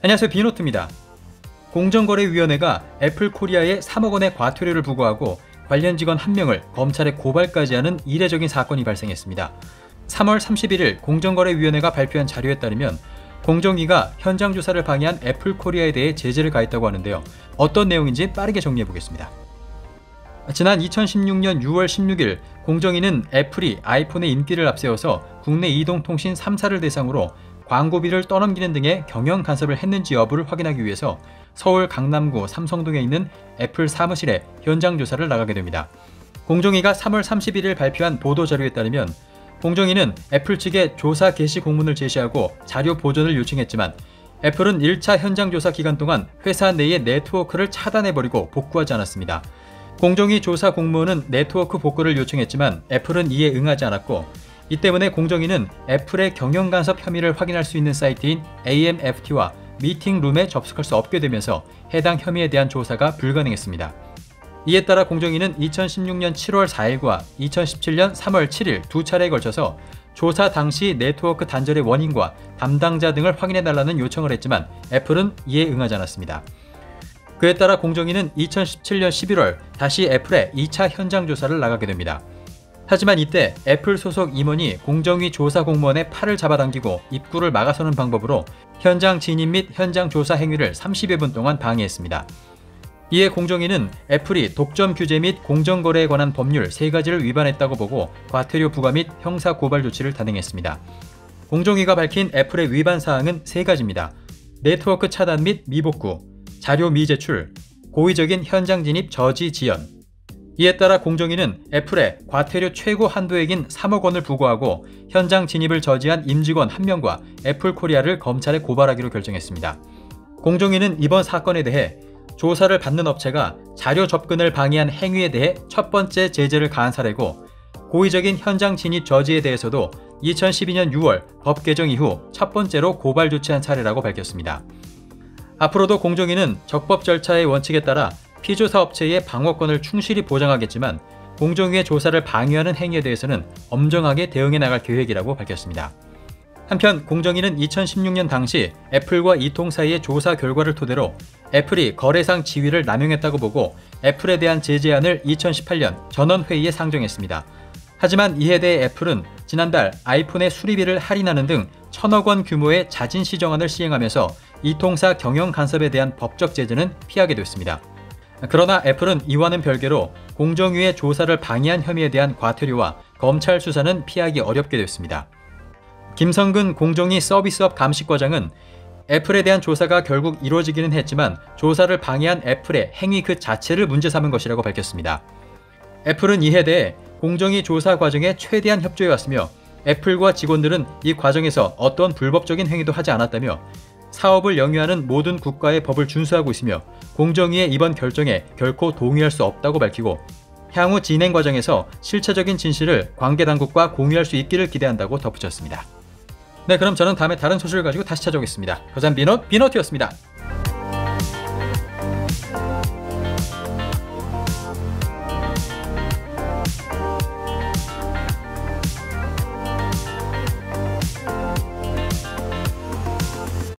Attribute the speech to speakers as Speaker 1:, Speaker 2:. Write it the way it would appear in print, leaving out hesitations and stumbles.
Speaker 1: 안녕하세요, 비노트입니다. 공정거래위원회가 애플코리아에 3억 원의 과태료를 부과하고 관련 직원 1명을 검찰에 고발까지 하는 이례적인 사건이 발생했습니다. 3월 31일 공정거래위원회가 발표한 자료에 따르면 공정위가 현장 조사를 방해한 애플코리아에 대해 제재를 가했다고 하는데요. 어떤 내용인지 빠르게 정리해보겠습니다. 지난 2016년 6월 16일 공정위는 애플이 아이폰의 인기를 앞세워서 국내 이동통신 3사를 대상으로 광고비를 떠넘기는 등의 경영 간섭을 했는지 여부를 확인하기 위해서 서울 강남구 삼성동에 있는 애플 사무실에 현장 조사를 나가게 됩니다. 공정위가 3월 31일 발표한 보도자료에 따르면 공정위는 애플 측에 조사 개시 공문을 제시하고 자료 보존을 요청했지만 애플은 1차 현장 조사 기간 동안 회사 내의 네트워크를 차단해버리고 복구하지 않았습니다. 공정위 조사 공무원은 네트워크 복구를 요청했지만 애플은 이에 응하지 않았고, 이 때문에 공정위는 애플의 경영 간섭 혐의를 확인할 수 있는 사이트인 AMFT와 미팅룸에 접속할 수 없게 되면서 해당 혐의에 대한 조사가 불가능했습니다. 이에 따라 공정위는 2016년 7월 4일과 2017년 3월 7일 두 차례에 걸쳐서 조사 당시 네트워크 단절의 원인과 담당자 등을 확인해달라는 요청을 했지만 애플은 이에 응하지 않았습니다. 그에 따라 공정위는 2017년 11월 다시 애플에 2차 현장 조사를 나가게 됩니다. 하지만 이때 애플 소속 임원이 공정위 조사 공무원의 팔을 잡아당기고 입구를 막아서는 방법으로 현장 진입 및 현장 조사 행위를 30여 분 동안 방해했습니다. 이에 공정위는 애플이 독점 규제 및 공정거래에 관한 법률 3가지를 위반했다고 보고 과태료 부과 및 형사 고발 조치를 단행했습니다. 공정위가 밝힌 애플의 위반 사항은 3가지입니다. 네트워크 차단 및 미복구, 자료 미제출, 고의적인 현장 진입 저지 지연. 이에 따라 공정위는 애플에 과태료 최고 한도액인 3억 원을 부과하고 현장 진입을 저지한 임직원 1명과 애플코리아를 검찰에 고발하기로 결정했습니다. 공정위는 이번 사건에 대해 조사를 받는 업체가 자료 접근을 방해한 행위에 대해 첫 번째 제재를 가한 사례고, 고의적인 현장 진입 저지에 대해서도 2012년 6월 법 개정 이후 첫 번째로 고발 조치한 사례라고 밝혔습니다. 앞으로도 공정위는 적법 절차의 원칙에 따라 피조사 업체의 방어권을 충실히 보장하겠지만 공정위의 조사를 방해하는 행위에 대해서는 엄정하게 대응해 나갈 계획이라고 밝혔습니다. 한편 공정위는 2016년 당시 애플과 이통사의 조사 결과를 토대로 애플이 거래상 지위를 남용했다고 보고 애플에 대한 제재안을 2018년 전원회의에 상정했습니다. 하지만 이에 대해 애플은 지난달 아이폰의 수리비를 할인하는 등 1,000억 원 규모의 자진 시정안을 시행하면서 이통사 경영 간섭에 대한 법적 제재는 피하게 됐습니다. 그러나 애플은 이와는 별개로 공정위의 조사를 방해한 혐의에 대한 과태료와 검찰 수사는 피하기 어렵게 됐습니다. 김성근 공정위 서비스업 감식과장은 애플에 대한 조사가 결국 이루어지기는 했지만 조사를 방해한 애플의 행위 그 자체를 문제 삼은 것이라고 밝혔습니다. 애플은 이에 대해 공정위 조사 과정에 최대한 협조해왔으며 애플과 직원들은 이 과정에서 어떤 불법적인 행위도 하지 않았다며 사업을 영위하는 모든 국가의 법을 준수하고 있으며 공정위의 이번 결정에 결코 동의할 수 없다고 밝히고, 향후 진행 과정에서 실체적인 진실을 관계당국과 공유할 수 있기를 기대한다고 덧붙였습니다. 네, 그럼 저는 다음에 다른 소식을 가지고 다시 찾아오겠습니다. 거산 비노트였습니다.